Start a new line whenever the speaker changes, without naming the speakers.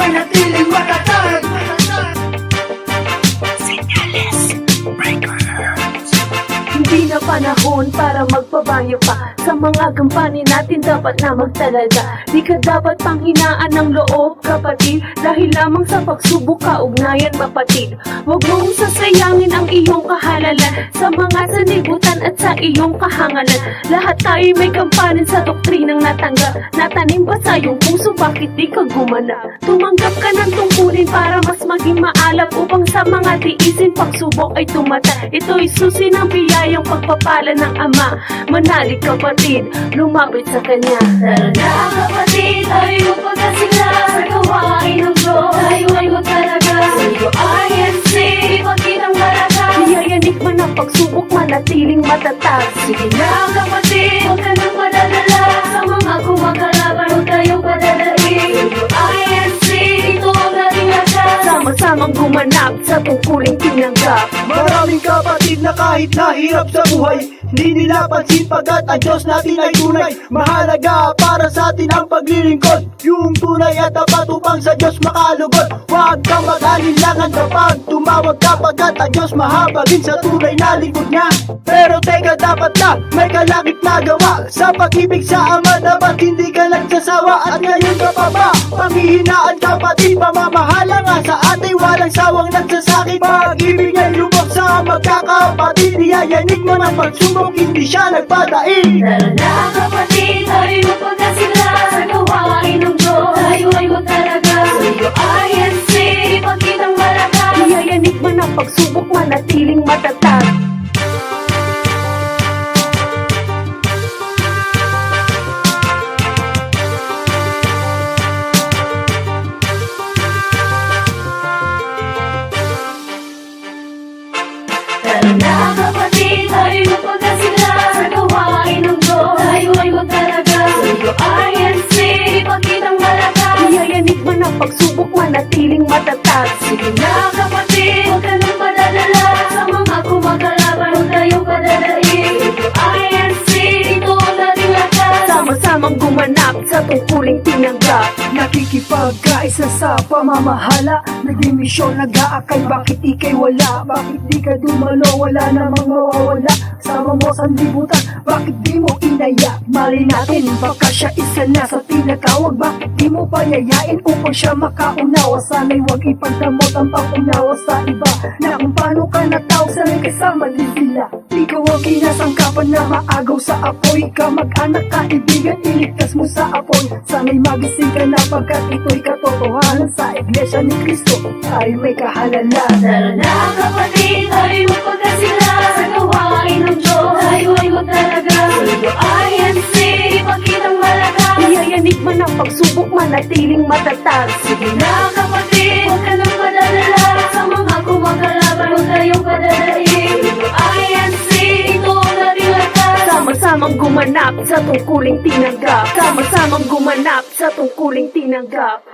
manatiling matatag.
Hindi na panahon para magpabayo pa. Sa mga gampanin natin dapat na magtalaga. Di ka dapat panghinaan ng loob, kapatid, dahil lamang sa pagsubok kaugnayan mapatid. Huwag mong sasayangin ang iyong kahalalan sa mga sanlibutan at sa iyong kahangalan. Lahat tayo may gampanin sa doktrinang natanggap. Natanim ba sa iyong puso, bakit di ka gumanap? Tumanggap ka ng tungkulin para mas maging maalap, upang sa mga tiisin pagsubok ay tumata. Ito'y susi ng biyayang pagpapala ng Ama. Manalig kapatid, lumapit sa Kanya.
Tara na kapatid, tayo pagkasila sa gawain ng Diyos. Tayo ay magtalaga sa UINC, ipagkitang malakas.
Iyayanig man ang pagsubok, manatiling matatag.
Sige na kapatid, huwag ka nang madadala sa mga kumakalaban, huwag tayong padalain. Sa UINC, ito ang ating lakas.
Sama-samang gumanap sa tungkuling tinanggap.
Maraming kapatid na kahit nahirap sa buhay, hindi nila pansin pagkat ang Diyos natin ay tunay. Mahalaga para sa atin ang paglilingkod, yung tunay at tapat upang sa Diyos makalugod. Huwag kang mag-alinlangan kapag tumawag ka, pagkat ang Diyos mahabagin sa tunay na lingkod niya. Pero teka, dapat na may kalakip na gawa. Sa pag-ibig sa Ama dapat hindi ka nagsasawa. At ngayon ka pa ba panghihinaan kapatid? Pamamahala nga sa ating walang sawang nagsasakit. Pag-ibig ay lubog sa magkakapatid. Iyayanig mo ng pagsubok, hindi siya nagpadaig.
Tara na kapatid, tayo pagkasila sa gawain ng Diyos. Tayo ay magtalaga sa UINC, ipagkitang malakas.
Iyayanig man ang pagsubok, manatiling matatag.
Tara na kapatid, tayo pagkasila sa gawain ng Diyos. Tayo ay magtalaga sa UINC, ipagkitang malakas.
Iyayanig man ang pagsubok, manatiling matatag.
Sige na kapatid, huwag ka nang padadala sa mga kumakalaban, huwag tayong padalain. Sa UINC, ito ang ating lakas.
Sama-samang gumanap sa tungkuling tinanggap.
Nakikipagkaisa sa pamamahala, nagdimisyon, nag-aakay, bakit ikay wala? Bakit di ka dumalo, wala namang mawawala? Sama mo sa libutan, bakit di mo inaya? Mali natin, baka siya isa na sa tinatawag. Bakit di mo payayain upang siya makaunawa? Sana'y huwag ipagdamot ang pangunawa sa iba, na kung paano ka natawag, sana'y kasama din sila. Ikaw ang kinasangkapan na maagaw sa apoy. Kamag-anak, kaibigan, iligtas mo sa apoy. Sana'y magising ka na, pagkat ito'y katotohanan. Sa Iglesia ni Cristo ay may kahalalan.
Tara na kapatid, tayo pagkasila sa gawain ng Diyos. Tayo ay magtalaga sa UINC, ipagkitang malakas.
Iyayanig man ang pagsubok, manatiling matatag.
Sige na kapatid, huwag ka nang madadala sa mga kumakalaban, huwag tayong padalain. Sa UINC, ito ang ating lakas.
Sama-samang gumanap sa tungkuling tinanggap. Sama-samang gumanap sa tungkuling tinanggap.